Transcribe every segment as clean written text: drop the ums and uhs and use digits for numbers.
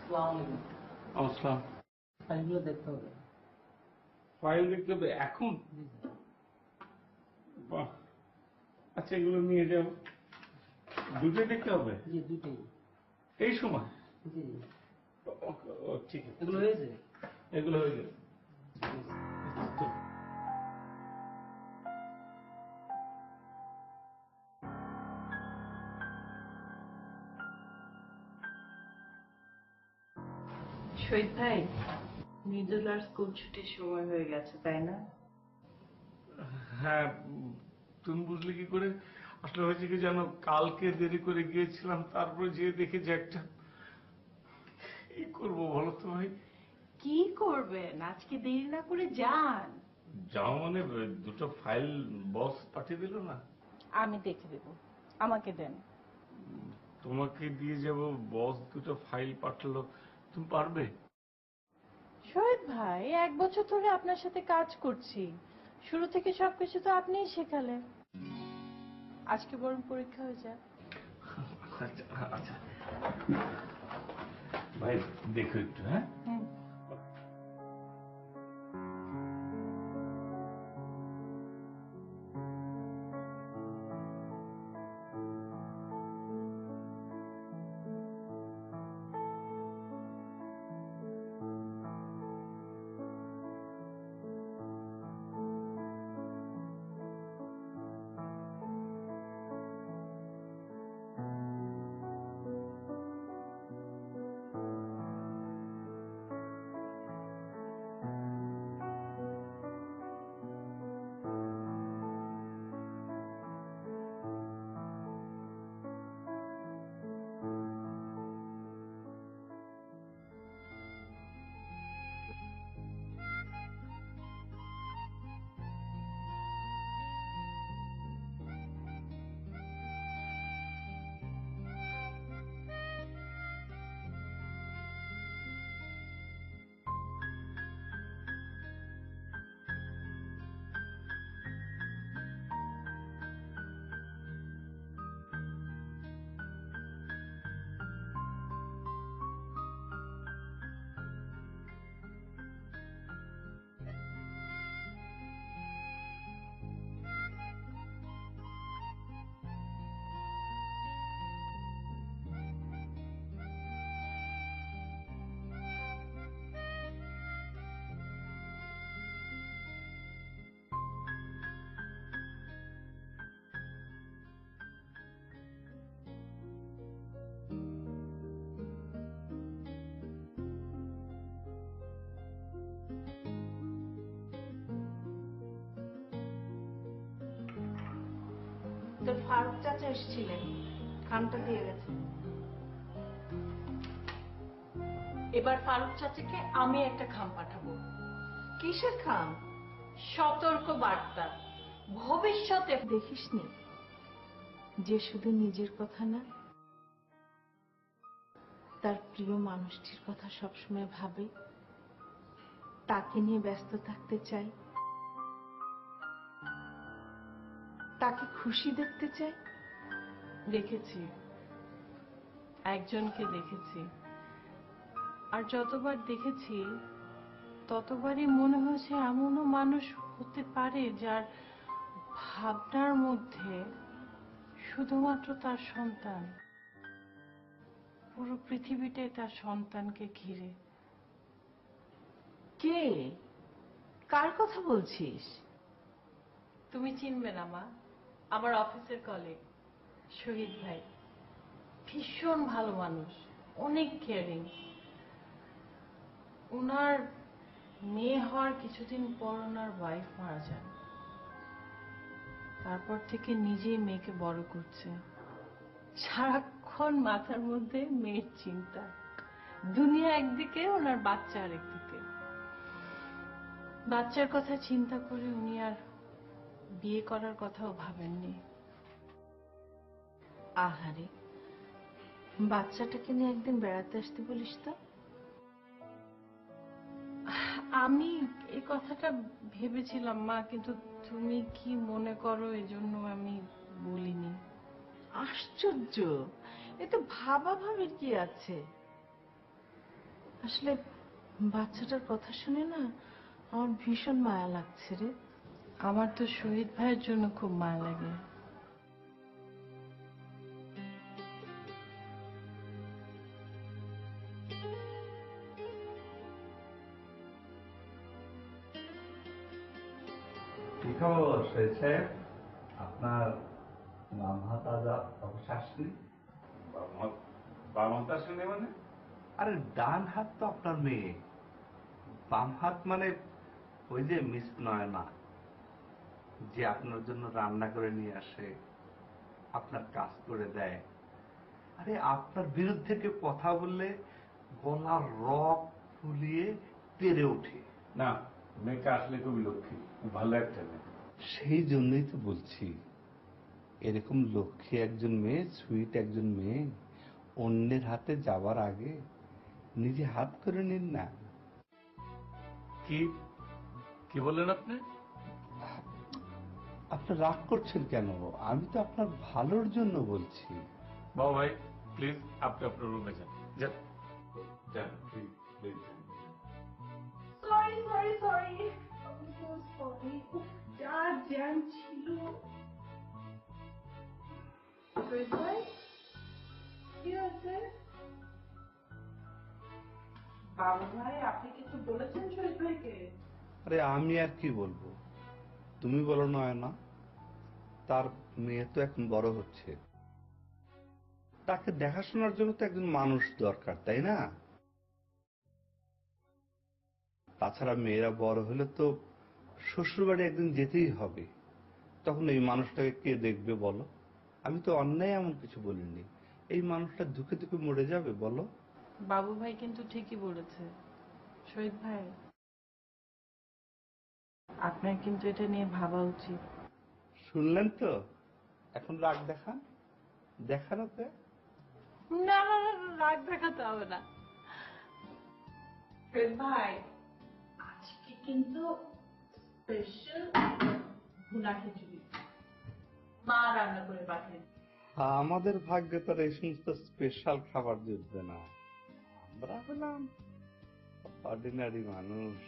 আসসালাম। ফাইলগুলো দেখতে হবে। ফাইল দেখতে হবে এখন? বাহ, আচ্ছা এগুলো নিয়ে যাও। দুটোই দেখতে হবে? জি দুটোই। এই সময়? জি ঠিক আছে। এগুলো হয়েছে? এগুলো হয়ে গেছে। শহীদ ভাই, মৃদুলার স্কুল ছুটির সময় হয়ে গেছে তাই না? হ্যাঁ, তুমি বুঝলে কি করে? আসলে হয়েছে কি জানো, কালকে দেরি করে গিয়েছিলাম, তারপরে যেয়ে দেখে যে একটা কি করবো বলো তো ভাই? কি করবেন, আজকে দেরি না করে যান। যাও মানে দুটো ফাইল বস পাঠিয়ে দিল না। আমি দেখে দেব, আমাকে দেন। তোমাকে দিয়ে যাব, বস দুটো ফাইল পাঠালো, তুমি পারবে? শহীদ ভাই, 1 বছর ধরে আপনার সাথে কাজ করছি, শুরু থেকে সবকিছু তো আপনিই শেখালেন। আজকে বরং পরীক্ষা হয়ে যায়। আচ্ছা আচ্ছা ভাই, দেখো একটু। হ্যাঁ তোর ফারুক চাচা এসেছিলেন, খামটা দিয়ে গেছে। এবার ফারুক চাচাকে আমি একটা খাম পাঠাবো। কিসের খাম? সতর্ক বার্তা। ভবিষ্যতে দেখিসনি যে শুধু নিজের কথা না, তার প্রিয় মানুষটির কথা সবসময় ভাবে, তাকে নিয়ে ব্যস্ত থাকতে চাই, তাকে খুশি দেখতে চাই। দেখেছি, একজনকে দেখেছি, আর যতবার দেখেছি ততবারই মনে হয়েছে এমনও মানুষ হতে পারে যার ভাবনার মধ্যে শুধুমাত্র তার সন্তান, পুরো পৃথিবীটাই তার সন্তানকে ঘিরে। কে? কার কথা বলছিস? তুমি চিনবে না মা, আমার অফিসের কলিগ শহীদ ভাই। ভীষণ ভালো মানুষ, অনেক কেয়ারিং। ওনার মেয়ে হওয়ার কিছুদিন পর ওনার ওয়াইফ মারা যান, তারপর থেকে নিজেই মেয়েকে বড় করছে। সারাক্ষণ মাথার মধ্যে মেয়ের চিন্তা, দুনিয়া একদিকে, ওনার বাচ্চা আরেকদিকে। বাচ্চার কথা চিন্তা করে উনি আর বিয়ে করার কথাও ভাবেননি। আহারে, বাচ্চাটাকে নিয়ে একদিন বেড়াতে আসতে বলিস তো। আমি এই কথাটা ভেবেছিলাম মা, কিন্তু তুমি কি মনে করো এজন্য আমি বলিনি। আশ্চর্য, এতে ভাবা ভাবির কি আছে? আসলে বাচ্চাটার কথা শুনে না আমার ভীষণ মায়া লাগছে রে। আমার তো শহীদ ভাইয়ের জন্য খুব মায়া লাগে। কি খবর শহীদ সাহেব? আপনার বাম হাত আজ অবশ্য আসেনি। বাম হাত আসেনি মানে? আরে ডান হাত তো আপনার মেয়ে, বাম হাত মানে ওই যে মিস নয়না, যে আপনার জন্য রান্না করে নিয়ে আসে, আপনার কাজ করে দেয়। আরে আপনার বিরুদ্ধে কেউ কথা বললে গলার রগ ফুলিয়ে তেড়ে ওঠে। না, মেয়েটা আসলে খুবই লক্ষ্মী, ভালো একটা মেয়ে। সেই জন্যই তো বলছি, এরকম লক্ষ্মী একজন মেয়ে, সুইট একজন মেয়ে অন্যের হাতে যাবার আগে নিজে হাত করে নিন না। কি কি বললেন আপনি? আপনি রাগ করছেন কেন? আমি তো আপনার ভালোর জন্য বলছি। বাবু ভাই, প্লিজ আপনি আপনার রুমে যান। যান যান, please please. Sorry sorry sorry, sorry, যা জ্যাম ছিল। শহীদ ভাই, কি হয়েছে? বাবু ভাই, আপনি কিছু বলেছেন শহীদ ভাইকে? আরে আমি আর কি বলবো, তুমি বলো না, তার মেয়ে তো এখন বড় হচ্ছে, তাকে দেখাশোনার জন্য তো একজন মানুষ দরকার, তাই না? তাছাড়া মেয়েরা বড় হলে তো শ্বশুরবাড়ি একদিন যেতেই হবে, তখন এই মানুষটাকে কে দেখবে বলো? আমি তো অন্যায় এমন কিছু বলিনি, এই মানুষটা ধুকে ধুকে মরে যাবে বলো? বাবু ভাই কিন্তু ঠিকই বলেছে। শহীদ ভাই, আপনার কিন্তু এটা নিয়ে ভাবা উচিত। শুনলেন তো? এখন রাগ দেখান, দেখান ওকে। না না না, রাগ দেখাতে হবে না। শহীদ ভাই, আজকে কিন্তু স্পেশাল ভুনা খিচুড়ি মা রান্না করে পাঠিয়ে। আমাদের ভাগ্যে তো আর এই সমস্ত স্পেশাল খাবার জুটবে না, আমরা হলাম অর্ডিনারি মানুষ।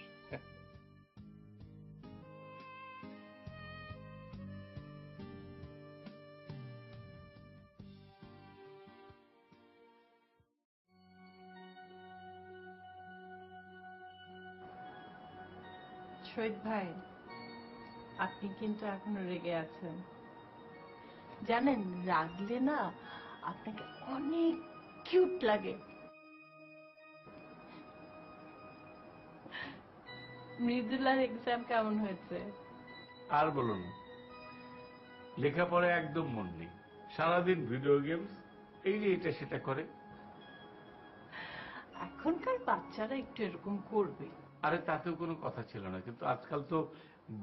শহীদ ভাই, আপনি কিন্তু এখনো রেগে আছেন। জানেন, রাগলে না আপনাকে অনেক কিউট লাগে। মৃদুলার এক্সাম কেমন হয়েছে? আর বলো না, লেখাপড়ায় একদম মন নেই, সারাদিন ভিডিও গেমস, এই যে এটা সেটা করে। এখনকার বাচ্চারা একটু এরকম করবে। আরে তাতেও কোনো কথা ছিল না, কিন্তু আজকাল তো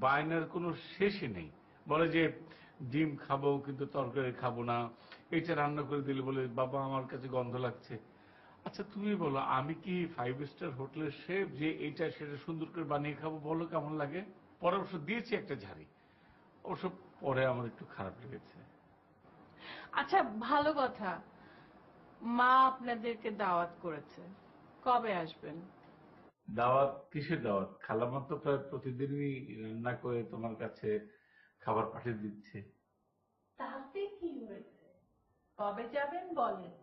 বায়নার কোনো শেষই নেই। বলে যে ডিম খাবো কিন্তু তরকারি খাবো না, এটা রান্না করে দিলে বলে বাবা আমার কাছে গন্ধ লাগছে। আচ্ছা তুমি বলো, আমি কি 5 স্টার হোটেলের শেফ যে এইটা সেটা সুন্দর করে বানিয়ে খাবো? বলো কেমন লাগে? পরামর্শ দিয়েছি একটা ঝাড়ি, অবশ্য পরে আমার একটু খারাপ লেগেছে। আচ্ছা, ভালো কথা, মা আপনাদেরকে দাওয়াত করেছে, কবে আসবেন? দাওয়াত? কিসের দাওয়াত? খালামা তো প্রায় প্রতিদিনই রান্না করে তোমার কাছে খাবার পাঠিয়ে দিচ্ছে। তাতে কি হয়েছে? কবে যাবেন বলেন?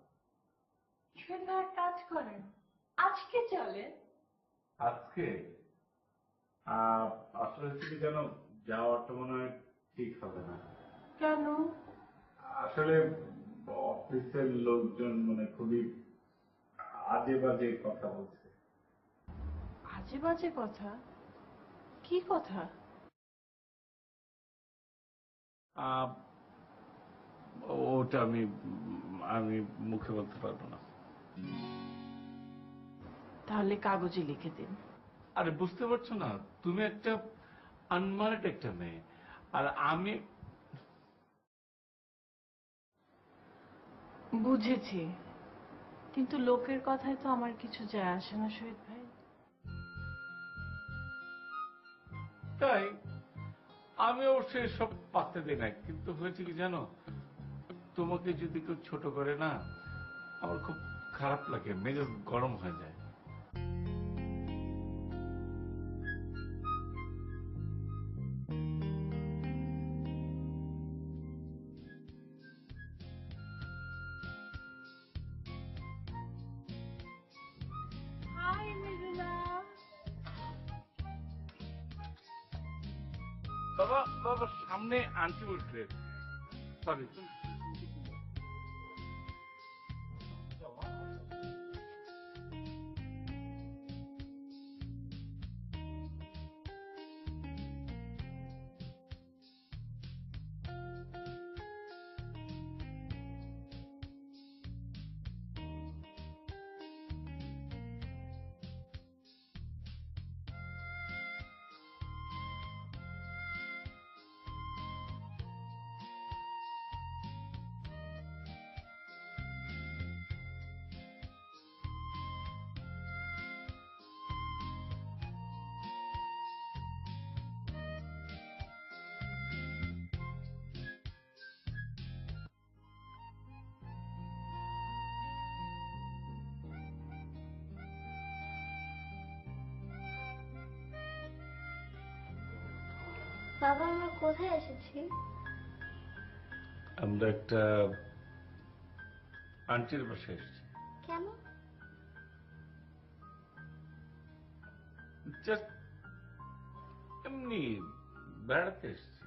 সেটা এক কাজ করেন, আজকে চলেন। আজকে? আসলে হচ্ছে কি জানো, যাওয়াটা মনে হয় ঠিক হবে না। কেন? আসলে অফিসের লোকজন মানে খুবই আজে বাজে কথা বলছে। আজে বাজে কথা? কি কথা? আহ, ওটা আমি আমি মুখে বলতে পারবো না। তাহলে কাগজে লিখে দিন। আরে বুঝতে পারছো না, তুমি একটা আনমার্ড একটা মেয়ে, আর আমি। বুঝেছি, কিন্তু লোকের কথায় তো আমার কিছু যায় আসে না শহীদ ভাই। তাই আমি অবশ্যই সব পাত্তা দিই না, কিন্তু হয়েছে কি জানো, তোমাকে যদি কেউ ছোট করে না, আমার খুব খারাপ লাগে, মেজাজ গরম হয়ে যায়। বাবা বাবা সামনে আন্টি উঠবে, সরি। বাবা, আমরা কোথায় এসেছি? আমরা একটা আন্টির বাসায় এসেছি। কেন? জাস্ট এমনি বেড়াতে এসেছি।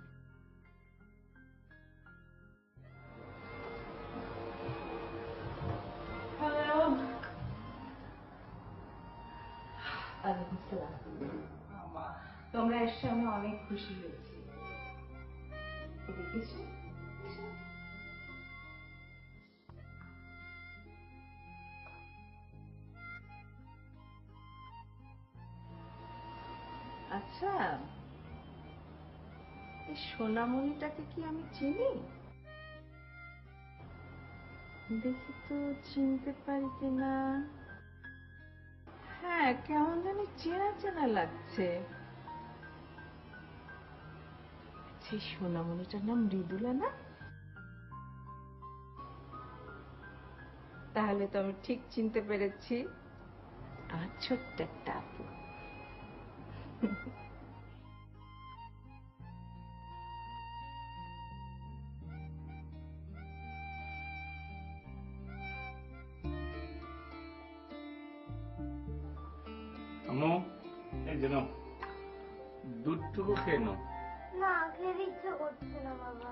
হ্যালো। তোমরা এসে আমি অনেক খুশি হয়েছি। এদিকে এসো। আচ্ছা, এই সোনামণিটাকে কি আমি চিনি? দেখি তো চিনতে পারি কিনা। হ্যাঁ, কেমন জানি চেনা চেনা লাগছে। সেই সোনামণিটার নাম মৃদুলা না? তাহলে তো আমি ঠিক চিনতে পেরেছি, আমার ছোট্ট একটা আপু। আম্মু, এই যে নাও, দুধটুকু খেয়ে নাও। না, খেতে ইচ্ছে করছে না বাবা।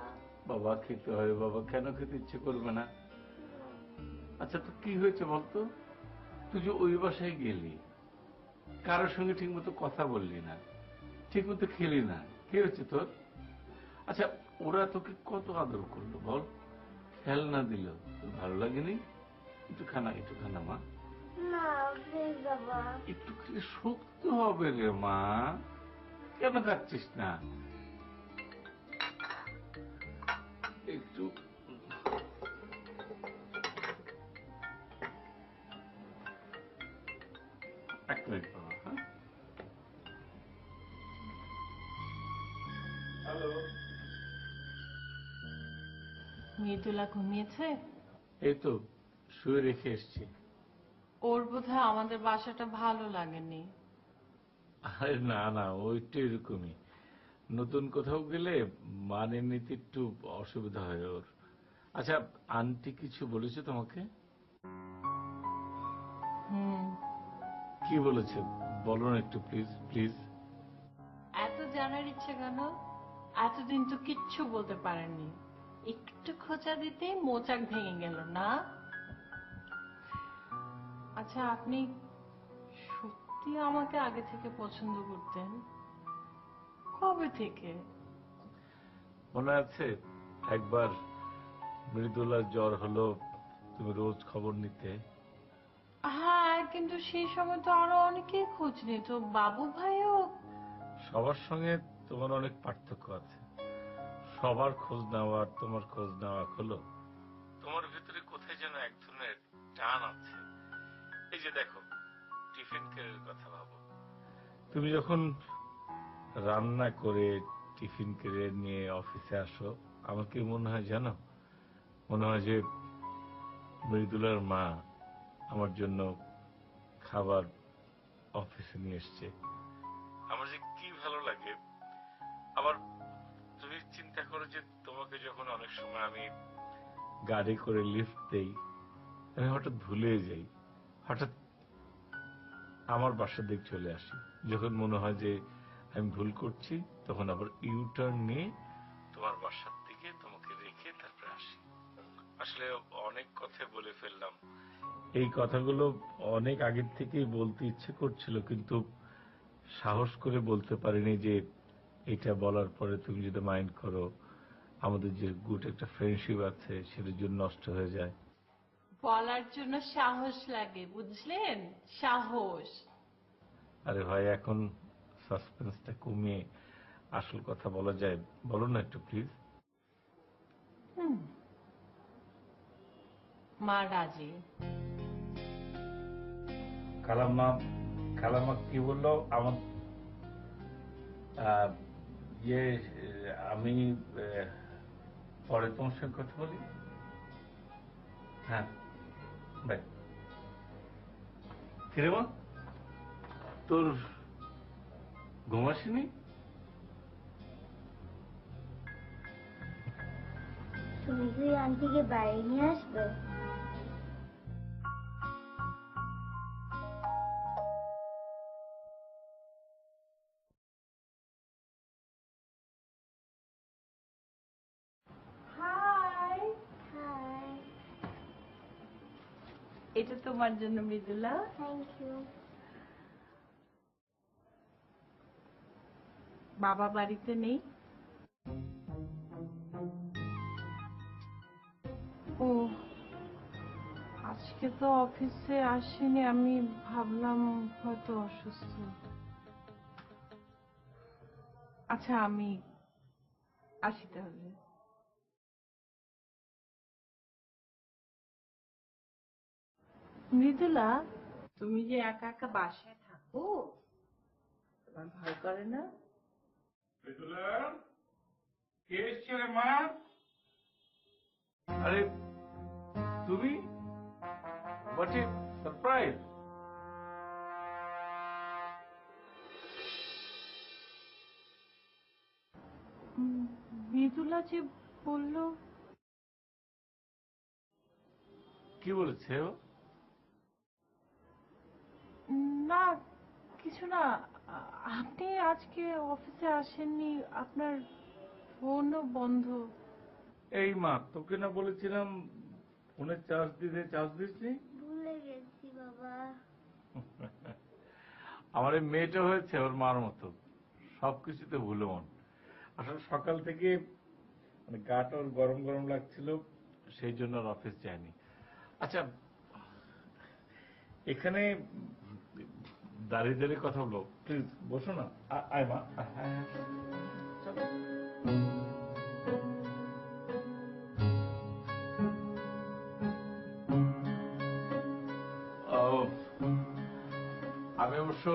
বাবা খেতে হয় বাবা, কেন খেতে ইচ্ছে করবে না? আচ্ছা তো কি হয়েছে বলতো? তুই যে ওই বাসায় গেলি, কারোর সঙ্গে ঠিক মতো কথা বললি না, ঠিক মতো খেলি না, কি হয়েছে তোর? আচ্ছা ওরা তোকে কত আদর করলো বল, খেলনা দিল, তোর ভালো লাগেনি? একটু খানা মা। না প্লিজ বাবা। একটু খেলে শক্ত হবে রে মা, কেন খাচ্ছিস না? একটু এক মিনিট বাবা। হ্যাঁ, হ্যালো। মৃদুলা ঘুমিয়েছে? এই তো শুয়ে রেখে এসছি। ওর বোধহয় আমাদের বাসাটা ভালো লাগেনি। আরে না না, ওইটা এরকমই, নতুন কোথাও গেলে মানিয়ে নিতে একটু অসুবিধা হয় ওর। আচ্ছা আন্টি কিছু বলেছে তোমাকে? হুম। কি বলেছে বলো না একটু, প্লিজ প্লিজ। এত জানার ইচ্ছে কেন? এতদিন তো কিচ্ছু বলতে পারেননি, একটু খোঁচা দিতেই মোচাক ভেঙে গেল না? আচ্ছা আপনি সত্যি আমাকে আগে থেকে পছন্দ করতেন? কবে থেকে? মনে আছে একবার মৃদুলার জ্বর হলো, তুমি রোজ খবর নিতে। হ্যাঁ, কিন্তু সেই সময় তো আরো অনেকেই খোঁজ নিত, বাবু ভাইও। সবার সঙ্গে তোমার অনেক পার্থক্য আছে, সবার খোঁজ নেওয়া আর তোমার খোঁজ নেওয়া হলো, তোমার ভিতরে কোথায় যেন এক ধরনের টান আছে। এই যে দেখো, টিফিন ক্যারিয়ার কথা ভাবো, তুমি যখন রান্না করে টিফিন ক্যারিয়ার নিয়ে অফিসে আসো, আমার কি মনে হয় জানো? মনে হয় যে মৃদুলার মা আমার জন্য খাবার অফিসে নিয়ে এসছে, আমার যে কি ভালো লাগে। আবার তুমি চিন্তা করো যে তোমাকে যখন অনেক সময় আমি গাড়ি করে লিফট দেই, আমি হঠাৎ ভুলে যাই, হঠাৎ আমার বাসার দিক চলে আসি, যখন মনে হয় যে আমি ভুল করছি, তখন আবার ইউটার্ন নিয়ে তোমার বাসার দিকে তোমাকে রেখে তারপরে আসি। আসলে অনেক কথা বলে ফেললাম। এই কথাগুলো অনেক আগের থেকেই বলতে ইচ্ছে করছিল, কিন্তু সাহস করে বলতে পারিনি যে এটা বলার পরে তুমি যদি মাইন্ড করো, আমাদের যে গুড একটা ফ্রেন্ডশিপ আছে সেটা যদি নষ্ট হয়ে যায়। বলার জন্য সাহস লাগে, বুঝলেন? সাহস। আরে ভাই, এখন সাসপেন্সটা কমিয়ে আসল কথা বলা যায়, বলো না একটু প্লিজ। মা রাজি। খালাম্মা, খালাম্মা কি বললো? আমার আহ, ইয়ে আমি পরে তোমার সঙ্গে কথা বলি। হ্যাঁ, বাই। কিরে মা, তোর ঘুম আসেনি? তুমি কি আন্টিকে বাইরে নিয়ে আসবে? Hi, hi. এটা তোমার জন্য মৃদুলা। Thank you. বাবা বাড়িতে নেই? ও, আজকে তো অফিসে আসেনি, আমি ভাবলাম হয়তো অসুস্থ। আচ্ছা, আমি আসি তাহলে। মৃদুলা, তুমি যে একা একা বাসায় থাকো, তোমার ভয় করে না? কে এসছে রে মা? আরে তুমি, হোয়াট এ সারপ্রাইজ! মৃদুলা যে বলল। কি বলেছে ও? না, কিছু না। আপনি আজকে অফিসে আসেননি, আপনার ফোনও বন্ধ। এই মা, তোকে না বলেছিলাম ফোনে চার্জ দিতে, চার্জ দিসনি? ভুলে গেছি বাবা। আমার এই মেয়েটা হয়েছে ওর মার মতো, সবকিছুতে ভুলো মন। আসলে সকাল থেকে মানে গাটা ওর গরম গরম লাগছিল, সেই জন্য আর অফিস যায়নি। আচ্ছা, এখানে দাঁড়িয়ে দাঁড়িয়ে কথা বলো প্লিজ, বসো না। আয় মা, আয়, আয়, আয়। চলো। ও, আমি অবশ্য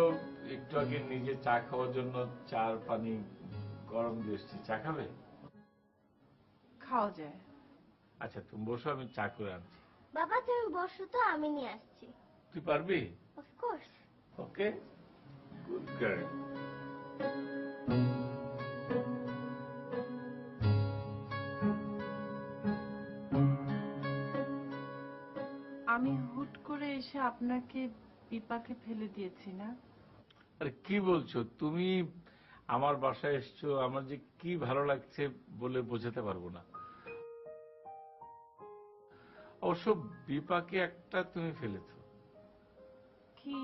একটু আগে নিজে চা খাওয়ার জন্য চার পানি গরম দিয়ে এসেছি। চা খাবে? খাওয়া যায়। আচ্ছা, তুমি বসো, আমি চা করে আনছি। বাবা তুমি বসো তো, আমি নিয়ে আসছি। তুই পারবি? অফকোর্স। ওকে, গুড গার্ল। আমি হুট করে এসে আপনাকে বিপাকে ফেলে দিয়েছি না? আরে কি বলছো তুমি? আমার বাসায় এসছো, আমার যে কি ভালো লাগছে বলে বোঝাতে পারবো না। অবশ্য বিপাকে একটা তুমি ফেলেছো। কি?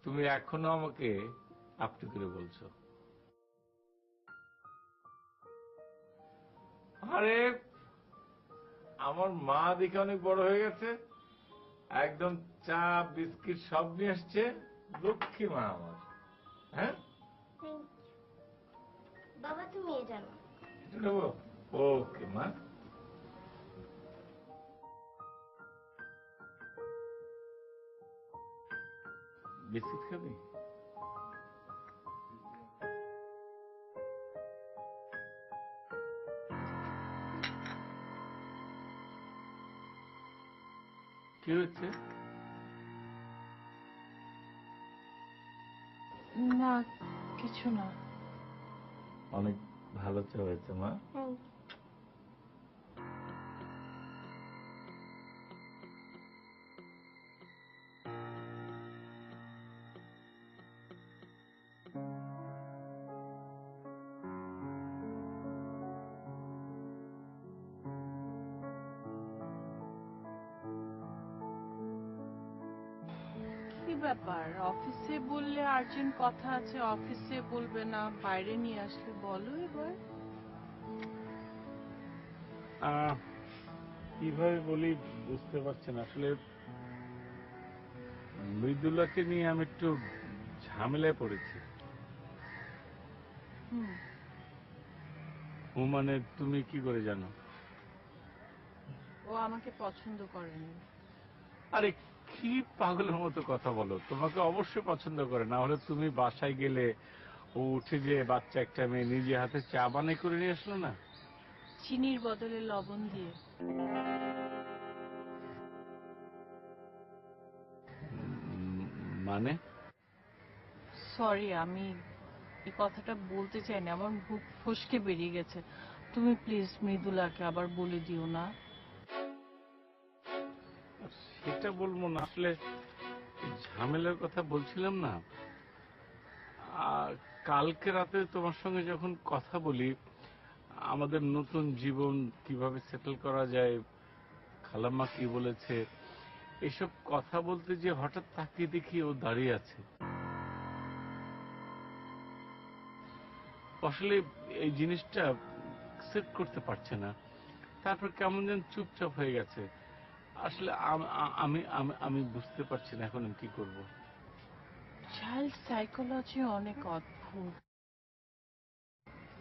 তুমি এখনো আমাকে আপনি করে বলছো। আরে আমার মা দেখে অনেক বড় হয়ে গেছে, একদম চা বিস্কিট সব নিয়ে আসছে। লক্ষ্মী মা আমার। হ্যাঁ, থ্যাংক ইউ। বাবা তুমি এ জানো। এটা নেবো? ওকে মা। বিস্কিট খাবি? কি হচ্ছে? না, কিছু না। অনেক ভালো চা হয়েছে মা। Thank you. ব্যাপার? অফিসে বললে আর্জেন্ট কথা আছে, অফিসে বলবে না, বাইরে নিয়ে আসলে বলো এবার। কিভাবে বলি বুঝতে পারছেন, আসলে মৃদুলাকে নিয়ে আমি একটু ঝামেলায় পড়েছি। হুম, ও মানে তুমি কি করে জানো? ও আমাকে পছন্দ করেনি। আরে কি পাগলের মতো কথা বলো, তোমাকে অবশ্যই পছন্দ করে, না হলে তুমি বাসায় গেলে ও উঠে যে বাচ্চা একটা মেয়ে নিজে হাতে চা বানাই করে নিয়ে আসলো না? চিনির বদলে লবণ দিয়ে। মানে সরি, আমি এই কথাটা বলতে চাই না, আমার বুক ফসকে বেরিয়ে গেছে। তুমি প্লিজ মৃদুলাকে আবার বলে দিও না। সেটা বলবো না, আসলে ঝামেলার কথা বলছিলাম না। আর কালকে রাতে তোমার সঙ্গে যখন কথা বলি আমাদের নতুন জীবন কিভাবে সেটেল করা যায়, খালাম্মা কি বলেছে, এসব কথা বলতে যে হঠাৎ তাকিয়ে দেখি ও দাঁড়িয়ে আছে। আসলে এই জিনিসটা সেট করতে পারছে না, তারপর কেমন যেন চুপচাপ হয়ে গেছে। আসলে আমি আমি আমি বুঝতে পারছি না এখন আমি কি করব। চাইল্ড সাইকোলজি অনেক অদ্ভুত।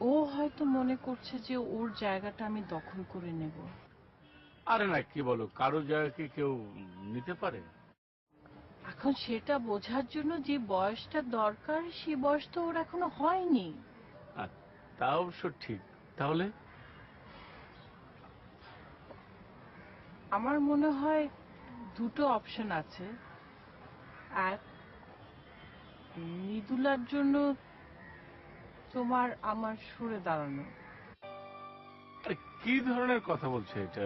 ও হয়তো মনে করছে যে ওর জায়গাটা আমি দখল করে নেব। আরে না, কি বলো, কারো জায়গাকে কেউ নিতে পারে? এখন সেটা বোঝার জন্য যে বয়সটা দরকার সে বয়স তো ওর এখনো হয়নি। আর তা অবশ্য ঠিক। তাহলে আমার মনে হয় দুটো অপশন আছে। এক, মৃদুলার জন্য তোমার আমার সরে দাঁড়ানো। আরে কি ধরনের কথা বলছো এটা?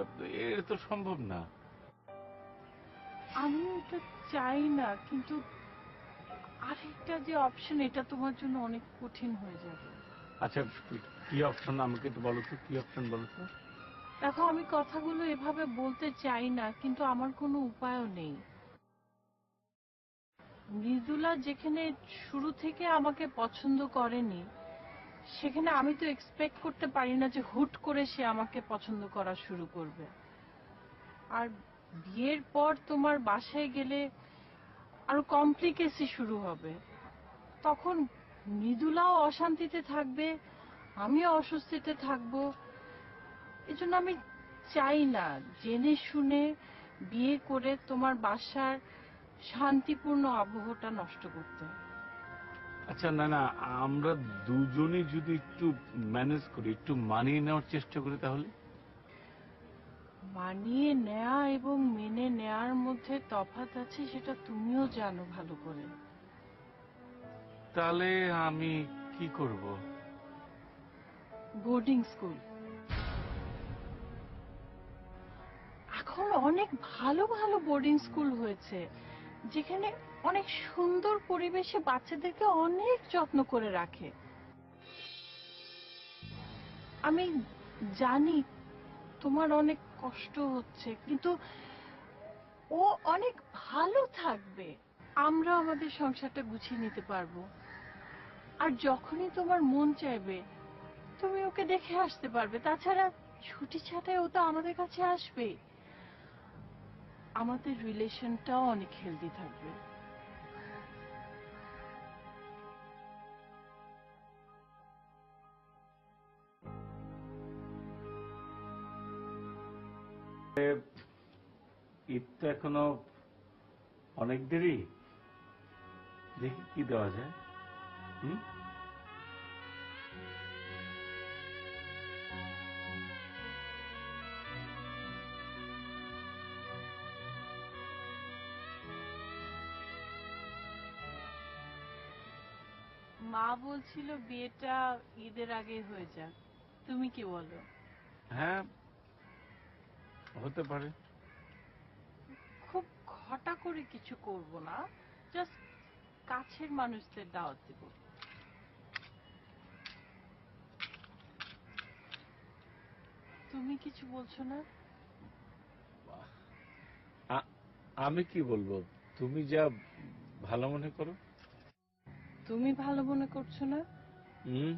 এটা তো সম্ভব না। আমি এটা চাই না, কিন্তু আরেকটা যে অপশন এটা তোমার জন্য অনেক কঠিন হয়ে যাবে। আচ্ছা, কি অপশন আমাকে একটু বলো তো, কি অপশন বলো তো। দেখো, আমি কথাগুলো এভাবে বলতে চাই না, কিন্তু আমার কোনো উপায়ও নেই। মৃদুলা যেখানে শুরু থেকে আমাকে পছন্দ করেনি, সেখানে আমি তো এক্সপেক্ট করতে পারি না যে হুট করে সে আমাকে পছন্দ করা শুরু করবে। আর বিয়ের পর তোমার বাসায় গেলে আরো কমপ্লিকেসি শুরু হবে। তখন মৃদুলাও অশান্তিতে থাকবে, আমিও অস্বস্তিতে থাকবো। এজন্য আমি চাই না জেনে শুনে বিয়ে করে তোমার বাসার শান্তিপূর্ণ আবহটা নষ্ট করতে। আচ্ছা, না না, আমরা দুজনই যদি একটু ম্যানেজ করি, একটু মানিয়ে নেওয়ার চেষ্টা করি, তাহলে। মানিয়ে নেয়া এবং মেনে নেয়ার মধ্যে তফাৎ আছে, সেটা তুমিও জানো ভালো করে। তাহলে আমি কি করব? Boarding school. এখন অনেক ভালো ভালো বোর্ডিং স্কুল হয়েছে, যেখানে অনেক সুন্দর পরিবেশে বাচ্চাদেরকে অনেক যত্ন করে রাখে। আমি জানি তোমার অনেক কষ্ট হচ্ছে, কিন্তু ও অনেক ভালো থাকবে। আমরা আমাদের সংসারটা গুছিয়ে নিতে পারবো। আর যখনই তোমার মন চাইবে তুমি ওকে দেখে আসতে পারবে। তাছাড়া ছুটি ছাটায় ও তো আমাদের কাছে আসবে। আমাদের রিলেশনটাও অনেক হেলদি থাকবে। ঈদ তো এখনো অনেক দেরি, দেখি কি দেওয়া যায়। হুম। মা বলছিল বিয়েটা ঈদের আগে হয়ে যাক, তুমি কি বলো? হ্যাঁ, হতে পারে। খুব ঘটা করে কিছু করব না, জাস্ট কাছের মানুষদের দাওয়াত দেব। তুমি কিছু বলছো না? আমি কি বলবো, তুমি যা ভালো মনে করো। তুমি ভালো মনে করছো না? হুম,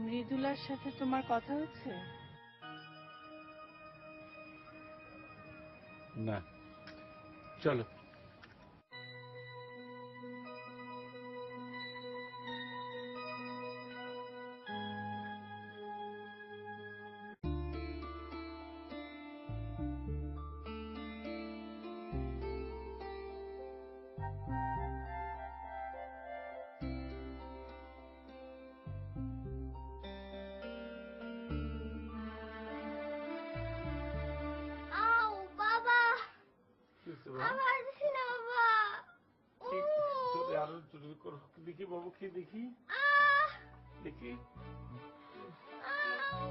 মৃদুলার সাথে তোমার কথা হচ্ছে? না, চলো। আউ বাবা, কি হয়েছে বাবা? আমার পারছি না বাবা। চলে আরো জোরে করো, দেখি বাবু, কি দেখি, আহ, দেখি। আউ,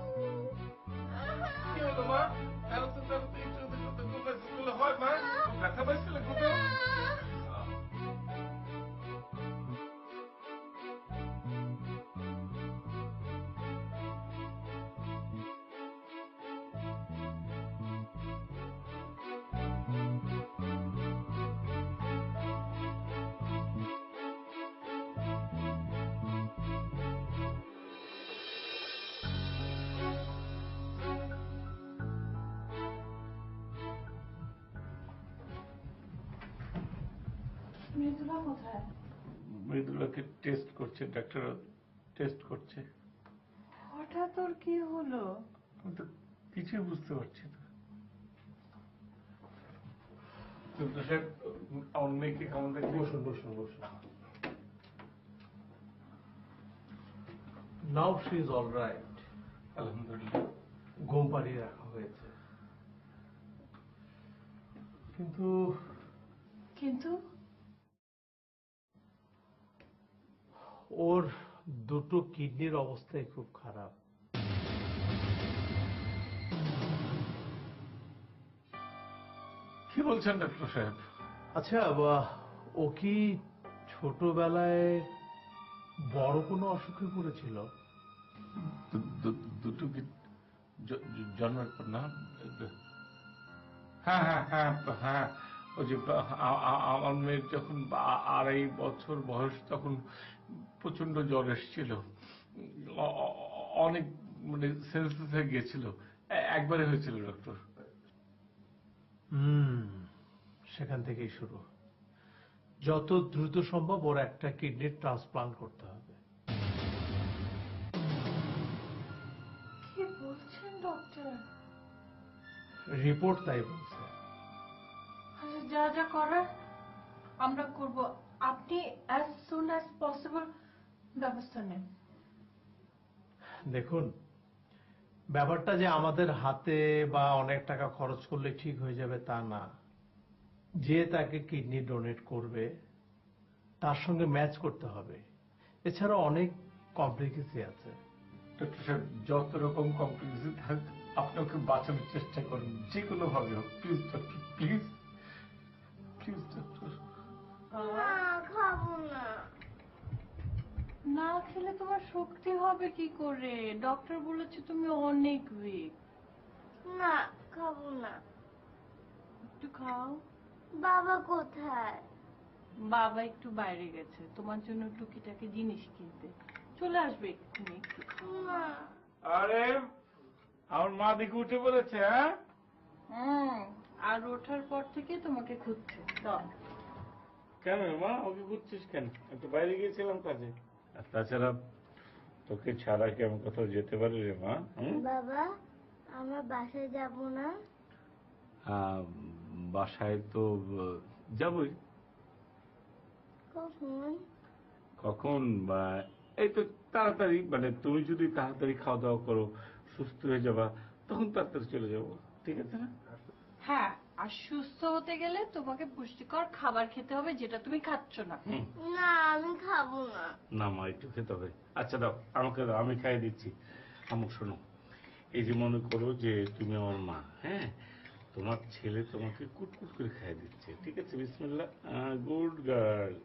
কি হলো মা? এত তাড়াতাড়ি চোখে চোখে ঘুম আসছে বলে হয় মা? ব্যথা পাইছিল ঘুমে? মৃদুলা কোথায়? মৃদুলাকে টেস্ট করছে ডাক্তার, টেস্ট করছে। হঠাৎ ওর কি হলো? আমি তো কিছুই বুঝতে পারছি না। ডক্টর সাহেব, আমার মেয়েকে কেমন দেখে? বসুন বসুন বসুন। Now she is all right. আলহামদুলিল্লাহ। ঘুম পাড়িয়ে রাখা হয়েছে, কিন্তু কিন্তু ওর দুটো কিডনির অবস্থাই খুব খারাপ। কি বলছেন ডক্টর সাহেব? আচ্ছা, ও কি ছোটবেলায় বড় কোনো অসুখে পড়েছিল? দুটো কি জন্মের পর না? হ্যাঁ হ্যাঁ হ্যাঁ হ্যাঁ, ওই যে আমার মেয়ের যখন 2.5 বছর বয়স তখন প্রচন্ড জ্বর এসেছিল, অনেক মানে সেন্সলেস হয়ে গিয়েছিল, একবারে হয়েছিল ডক্টর। সেখান থেকেই শুরু। যত দ্রুত সম্ভব ওর একটা কিডনির ট্রান্সপ্লান্ট করতে হবে। কি বলছেন ডক্টর? রিপোর্ট তাই বলছে। আচ্ছা, যা যা করার আমরা করব। আপনি as soon as possible ব্যবস্থা নেন। দেখুন, ব্যাপারটা যে আমাদের হাতে বা অনেক টাকা খরচ করলে ঠিক হয়ে যাবে তা না। যে তাকে কিডনি ডোনেট করবে তার সঙ্গে ম্যাচ করতে হবে। এছাড়া অনেক কমপ্লিকেসি আছে। ডক্টর সাহেব, যত রকম কমপ্লিকেশন থাক আপনি ওকে বাঁচানোর চেষ্টা করুন, যে কোনো ভাবে হোক। Please doctor, please please doctor. না খাবো না। না খেলে তোমার শক্তি হবে কি করে? ডক্টর বলেছে তুমি অনেক উইক। না খাবো না। একটু খাও। বাবা কোথায়? বাবা একটু বাইরে গেছে তোমার জন্য টুকিটাকি জিনিস কিনতে, চলে আসবে এক্ষুনি। একটু খাও। না। আরে আমার মা দিকে উঠে বলেছে। হ্যাঁ, আর ওঠার পর থেকে তোমাকে খুঁজছে। দাও। কেন মা ওকে খুঁজছিস কেন? একটু বাইরে গিয়েছিলাম কাজে। আর তাছাড়া তোকে ছাড়া কি আমি কোথাও যেতে পারি রে মা? বাবা, আমরা বাসায় যাব না? বাসায় তো যাবই। কখন? কখন? এই তো তাড়াতাড়ি, মানে তুমি যদি তাড়াতাড়ি খাওয়া দাওয়া করো, সুস্থ হয়ে যাবা, তখন তাড়াতাড়ি চলে যাবো, ঠিক আছে না? হ্যাঁ, আর সুস্থ হতে গেলে তোমাকে পুষ্টিকর খাবার খেতে হবে, যেটা তুমি খাচ্ছ না। না আমি খাবো না। না মা, একটু খেতে হবে। আচ্ছা দাও, আমাকে দাও, আমি খাইয়ে দিচ্ছি। আমুক শোনো, এই যে মনে করো যে তুমি আমার মা, হ্যাঁ, তোমার ছেলে তোমাকে কুটকুট করে খাইয়ে দিচ্ছে, ঠিক আছে? বিসমিল্লাহ, গুড গার্ল।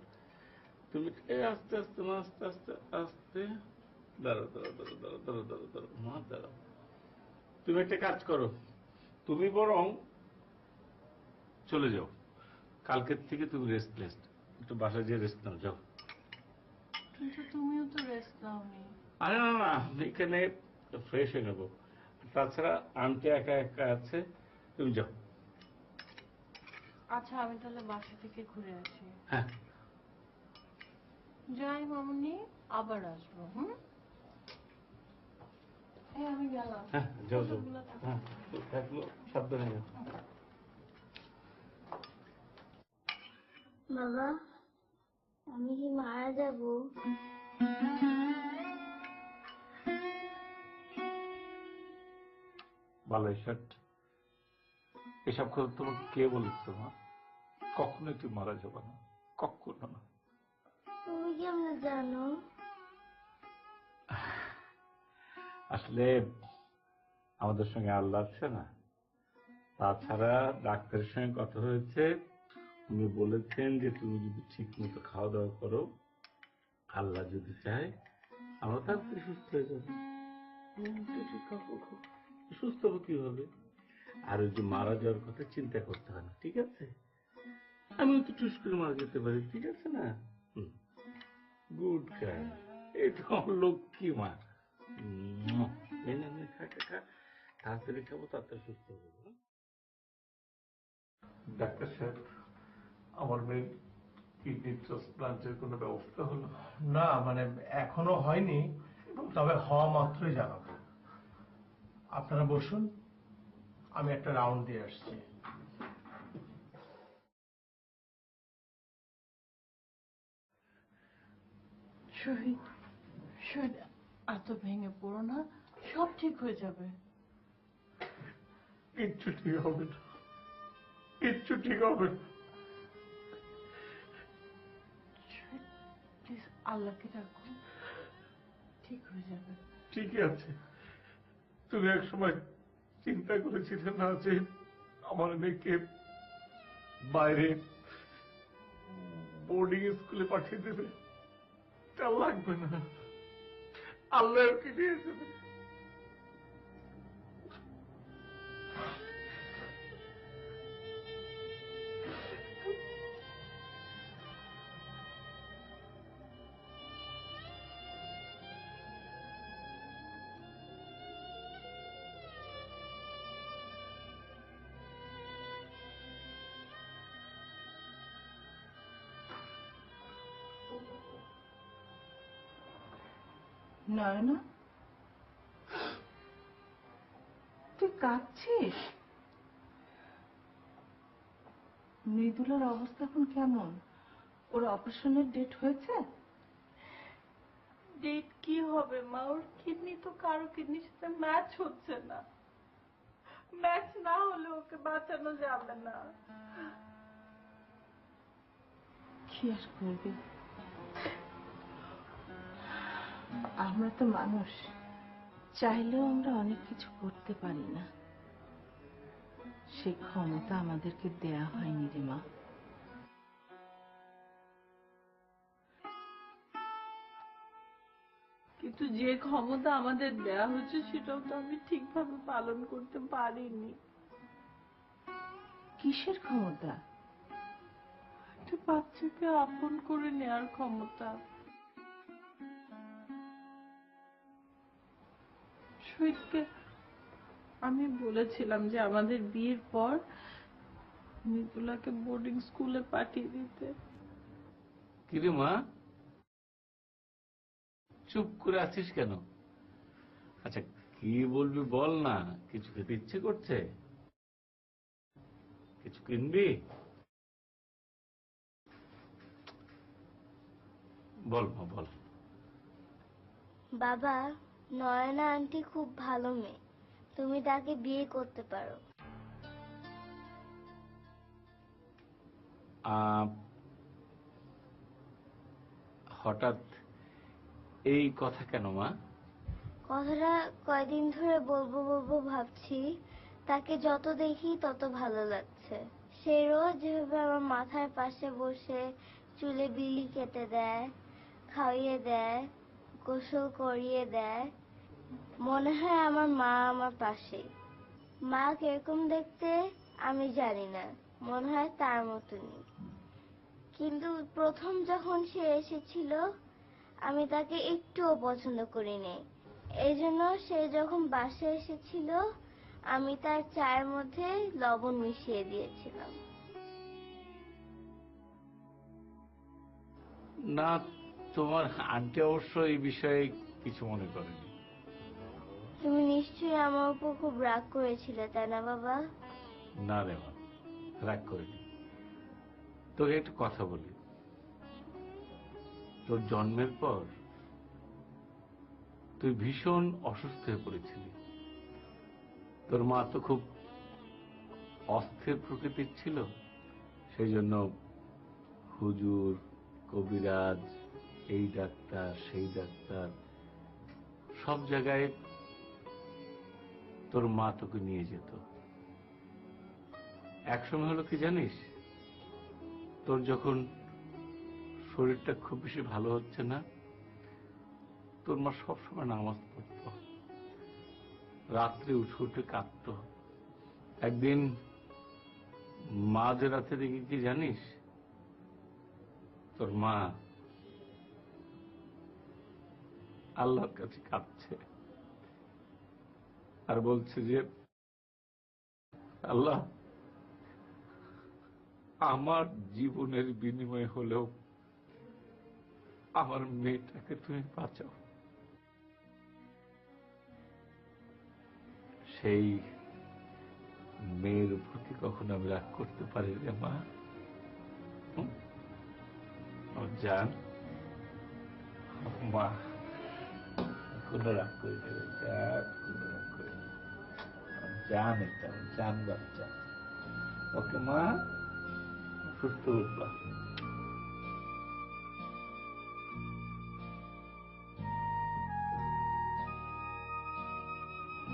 তুমি আস্তে আস্তে মা, আস্তে আস্তে আস্তে। দাঁড়াও দাঁড়াও দাঁড়াও দাঁড়াও দাঁড়াও দাঁড়াও দাঁড়াও মা, দাঁড়াও। তুমি একটা কাজ করো, তুমি বরং চলে যাও, কালকের থেকে তুমি রেস্টলেস, একটু বাসায় যেয়ে রেস্ট নাও, যাও। কিন্তু তুমিও তো রেস্ট নাওনি। আরে না না, এখানে ফ্রেশ হয়ে নেবো, তাছাড়া আন্টি একা একা আছে, তুমি যাও। আচ্ছা আমি তাহলে বাসা থেকে ঘুরে আসি। হ্যাঁ যাই মামুনি, আবার আসবো। এই আমি গেলাম। হ্যাঁ, যাও যাও। ওষুধগুলো থাকো। হ্যাঁ, থাকলো, সাবধানে যাও। বাবা, আমি কি মারা যাব? বালাইশাট, এসব কথা তোমাকে কে বলেছে মা? কখনোই তুই মারা যাবে না, কখনো না। তুমি কেমনে জানো? আসলে আমাদের সঙ্গে আল্লাহ আছে না, তাছাড়া ডাক্তারের সঙ্গে কথা হয়েছে, উনি বলেছেন যে তুমি যদি ঠিক মতো খাওয়া দাওয়া করো, আল্লাহ যদি চায় আমরা তাড়াতাড়ি সুস্থ হয়ে যাবো। সুস্থ হবো কিভাবে? আর ওই যে মারা যাওয়ার কথা চিন্তা করতে হয় না, ঠিক আছে? আমিও তো টুস করে মারা যেতে পারি, ঠিক আছে না? গুড গাই, এই তো আমার লক্ষ্মী মা। এই না, খা খা খা, তাড়াতাড়ি খাবো, তাড়াতাড়ি সুস্থ হবো। ডাক্তার সাহেব, আমার মেয়ের কিডনি ট্রান্সপ্লান্টের কোনো ব্যবস্থা হলো? না মানে এখনো হয়নি, তবে হওয়া মাত্রই জানাবো। আপনারা বসুন, আমি একটা রাউন্ড দিয়ে আসছি। শহীদ, শহীদ, এত ভেঙে পড়ো না, সব ঠিক হয়ে যাবে। কিচ্ছু ঠিক হবে না, কিচ্ছু ঠিক হবে না। শহীদ, প্লিজ আল্লাহকে ডাকো, ঠিক হয়ে যাবে। ঠিকই আছে, তুমি এক সময় চিন্তা করেছিলে না যে আমার মেয়েকে বাইরে বোর্ডিং স্কুলে পাঠিয়ে দেবে? তা লাগবে না, আল্লাহ ওকে নিয়ে যাবে। নয়না, তুই কাঁদছিস? মৃদুলার অবস্থা এখন কেমন? ওর অপারেশনের ডেট হয়েছে? ডেট কি হবে মা, ওর কিডনি তো কারো কিডনির সাথে ম্যাচ হচ্ছে না। ম্যাচ না হলে ওকে বাঁচানো যাবে না। কি আর করবি, আমরা তো মানুষ, চাইলেও আমরা অনেক কিছু করতে পারি না। সেই ক্ষমতা আমাদেরকে দেয়া হয়নি রে মা। কিন্তু যে ক্ষমতা আমাদের দেয়া হচ্ছে সেটাও তো আমি ঠিকভাবে পালন করতে পারিনি। কিসের ক্ষমতা? একটা বাচ্চাকে আপন করে নেয়ার ক্ষমতা। শহীদকে আমি বলেছিলাম যে আমাদের বিয়ের পর মৃদুলাকে বোর্ডিং স্কুলে পাঠিয়ে দিতে। কিরে মা, চুপ করে আছিস কেন? আচ্ছা কি বলবি বল না, কিছু খেতে ইচ্ছে করছে? কিছু কিনবি? বল মা বল। বাবা, নয়না আন্টি খুব ভালো মেয়ে, তুমি তাকে বিয়ে করতে পারো। হঠাৎ এই কথা কেন মা? কথাটা কয়দিন ধরে বলবো বলবো ভাবছি, তাকে যত দেখি তত ভালো লাগছে। সে রোজ যেভাবে আমার মাথার পাশে বসে চুলে বিলি কেটে দেয়, খাইয়ে দেয়, গোসল করিয়ে দেয়, মনে হয় আমার মা আমার পাশে। মা কিরকম দেখতে আমি জানি না, মনে হয় তার মতনই। কিন্তু প্রথম যখন সে এসেছিল আমি তাকে একটুও পছন্দ করিনি। এই জন্য সে যখন বাসায় এসেছিল আমি তার চায়ের মধ্যে লবণ মিশিয়ে দিয়েছিলাম। না, তোমার আন্টি অবশ্য এই বিষয়ে কিছু মনে করেনি। তুমি নিশ্চয়ই আমার উপর খুব রাগ করেছিলে, তাই না বাবা? না রে মা, রাগ করিনি। তোকে একটু কথা বলি। তোর জন্মের পর তুই ভীষণ অসুস্থ হয়ে পড়েছিলি। তোর মা তো খুব অস্থির প্রকৃতির ছিল, সেই জন্য হুজুর, কবিরাজ, এই ডাক্তার সেই ডাক্তার, সব জায়গায় তোর মা তোকে নিয়ে যেত। একসময় হলো কি জানিস, তোর যখন শরীরটা খুব বেশি ভালো হচ্ছে না, তোর মা সবসময় নামাজ পড়তো, রাত্রে উঠে উঠে কাঁদতো। একদিন মাঝ রাতে দেখি কি জানিস, তোর মা আল্লাহর কাছে কাঁদছে আর বলছে যে, আল্লাহ, আমার জীবনের বিনিময়ে হলেও আমার মেয়েটাকে তুমি বাঁচাও। সেই মেয়ের প্রতি কখনো আমি রাগ করতে পারি রে মা? জান মা, কোনো রাগ করি না, কোনো রাগ করি না। জান একটা জান বাচ্চা। ওকে মা, সুস্থ উঠবা।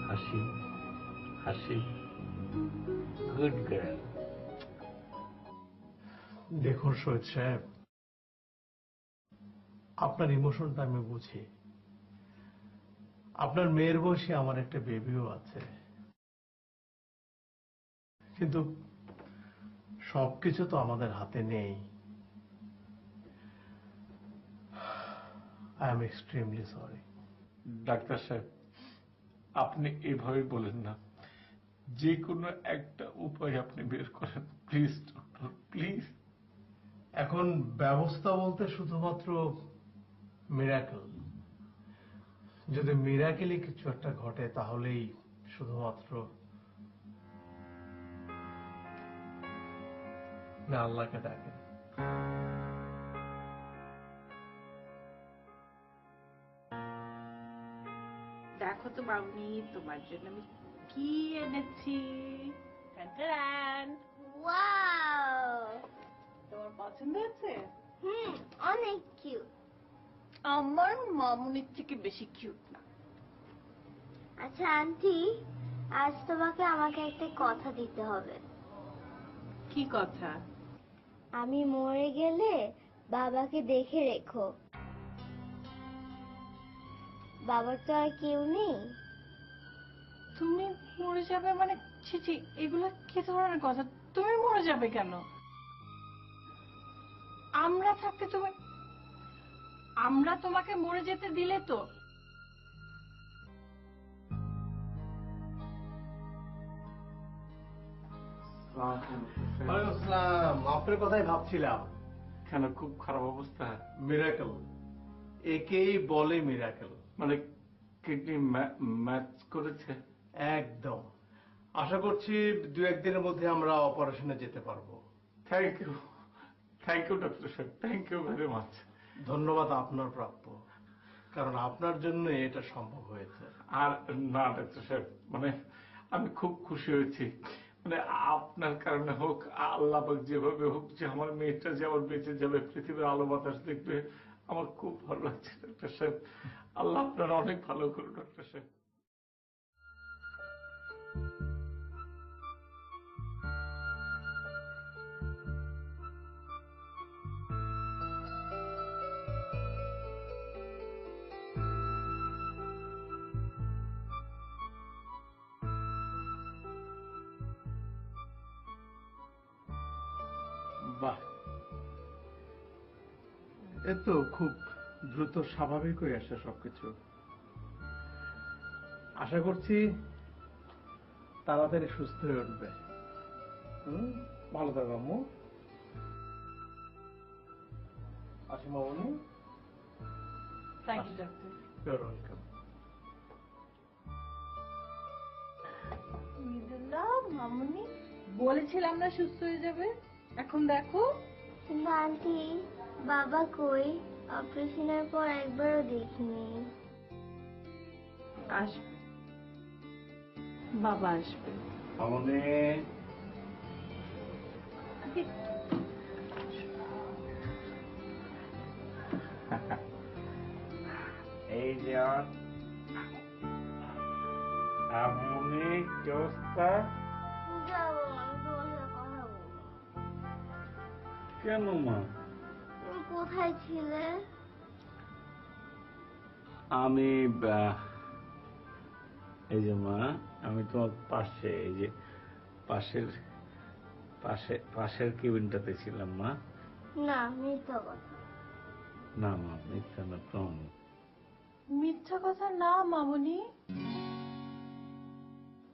হাসি হাসি, গুড গার্ল। দেখুন শহীদ সাহেব, আপনার ইমোশনটা আমি বুঝি। আপনার মেয়ের বয়সে আমার একটা বেবিও আছে, কিন্তু সবকিছু তো আমাদের হাতে নেই। I am extremely sorry. Doctor সাহেব, আপনি এভাবে বলেন না, যে কোনো একটা উপায় আপনি বের করেন প্লিজ ডক্টর, প্লিজ। এখন ব্যবস্থা বলতে শুধুমাত্র মিরাকেল। যদি মিরাকেলই কিছু একটা ঘটে তাহলেই শুধুমাত্র না আল্লাহকে ডাকেন। দেখো তো মামনি, তোমার জন্য আমি কি এনেছি। টানটারান। ওয়াও, তোমার পছন্দ হচ্ছে? অনেক কিউট। আমার মামুনির থেকে বেশি কিউট না। আচ্ছা আন্টি, আজ তোমাকে আমাকে একটা কথা দিতে হবে। কি কথা? আমি মরে গেলে বাবাকে দেখে রেখো। বাবার তো আর কেউ নেই। তুমি মরে যাবে মানে? ছি, এগুলো কি ধরনের কথা? তুমি মরে যাবে কেন? আমরা থাকতে তুমি, আমরা তোমাকে মরে যেতে দিলে তো? ওয়ালাইকুম আসসালাম। আপনার কথাই ভাবছিলাম। কেন, খুব খারাপ অবস্থা? মিরাকেল, একেই বলে মিরাকেল। মানে কিডনি ম্যাচ করেছে? একদম। আশা করছি 2-1 দিনের মধ্যে আমরা অপারেশনে যেতে পারবো। Thank you, thank you doctor সাহেব, থ্যাংক ইউ ভেরি মাচ। ধন্যবাদ আপনার প্রাপ্য, কারণ আপনার জন্য এটা সম্ভব হয়েছে। আর না ডাক্তার সাহেব, মানে আমি খুব খুশি হয়েছি। মানে আপনার কারণে হোক, আল্লাহ পাক যেভাবে হোক, যে আমার মেয়েটা যে আবার বেঁচে যাবে, পৃথিবীর আলো বাতাস দেখবে, আমার খুব ভালো লাগছে ডক্টর সাহেব। আল্লাহ আপনার অনেক ভালো করুন ডক্টর সাহেব। বাহ, এ তো খুব দ্রুত স্বাভাবিক হয়ে আসে সবকিছু। আশা করছি তাড়াতাড়ি সুস্থ হয়ে উঠবে। ভালো থাকো আম্মু। আসি মামনি। Thank you doctor. You're welcome. Mridula, মামুনি, বলেছিলাম না সুস্থ হয়ে যাবে, এখন দেখো। কিন্তু আন্টি, বাবা কই? অপারেশনের পর একবারও দেখিনি। আসবে, বাবা আসবে। মামনি, এই যে আম্মুনি, কি অবস্থা? যাবো, আমি তোমার সাথে কথা বলবো। কেন মা? তুমি কোথায় ছিলে? আমি এই যে মা, আমি তোমার পাশে, এই যে পাশের কেবিনটাতে ছিলাম মা। না, মিথ্যা কথা। না মা, মিথ্যা না, প্রমাণ। মিথ্যা কথা না মামুনি,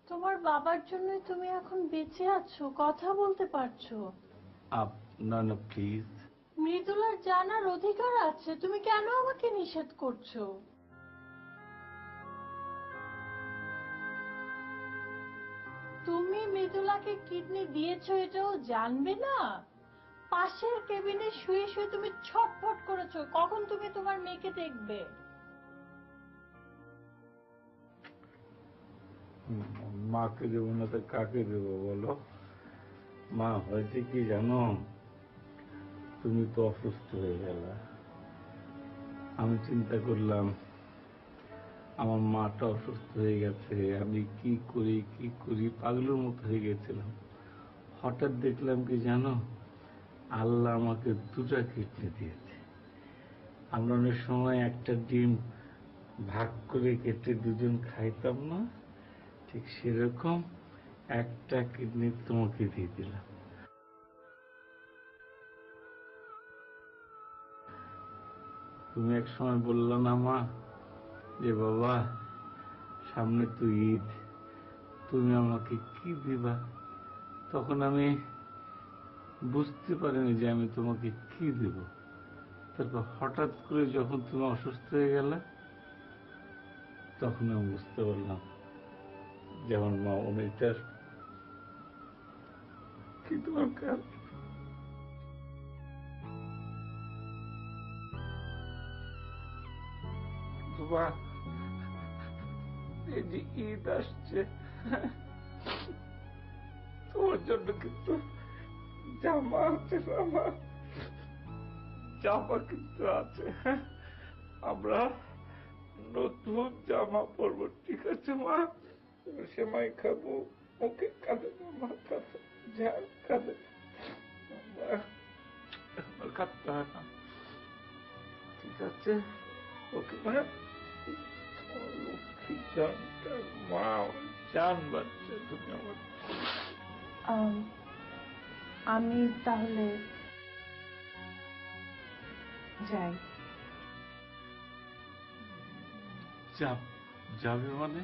তোমার বাবার জন্যই তুমি এখন বেঁচে আছো, কথা বলতে পারছো। না না, প্লিজ। মৃদুলার জানার অধিকার আছে, তুমি কেন আমাকে নিষেধ করছো? তুমি মৃদুলাকে কিডনি দিয়েছো এটাও জানবে না? পাশের কেবিনে শুয়ে শুয়ে তুমি ছটফট করেছো, কখন তুমি তোমার মেয়েকে দেখবে? মাকে দেবো না তো কাকে দেবো বলো? মা, হয়েছে কি জানো, তুমি তো অসুস্থ হয়ে গেলা। আমি চিন্তা করলাম আমার মাটা অসুস্থ হয়ে গেছে, আমি কি করি পাগলের মতো হয়ে গেছিলাম। হঠাৎ দেখলাম কি জানো, আল্লাহ আমাকে 2টা কিডনি দিয়েছে। আমরা অনেক সময় একটা ডিম ভাগ করে কেটে দুজন খাইতাম না, ঠিক সেরকম একটা কিডনি তোমাকে দিয়ে দিলাম। তুমি এক সময় বললা না মা, যে বাবা সামনে তো ঈদ, তুমি আমাকে কি দিবা? তখন আমি বুঝতে পারিনি যে আমি তোমাকে কি দিব। তারপর হঠাৎ করে যখন তুমি অসুস্থ হয়ে গেলে, তখন আমি বুঝতে পারলাম যে আমার মা অনেকটার কি দরকার। বাবা, এই যে ঈদ আসছে, তোমার জন্য কিন্তু জামা আছে না মা? জামা কিন্তু আছে, আমরা নতুন জামা পরবো, ঠিক আছে মা? সেমাই খাবো, ওকে কাঁদে না মা, কাঁদে, যা কাঁদে কাঁদতে হয় না, ঠিক আছে? ওকে মা, লক্ষ্মী জানটা মা, জান বাচ্চা তুমি আমার। আমি তাহলে যাই। যাবে মানে?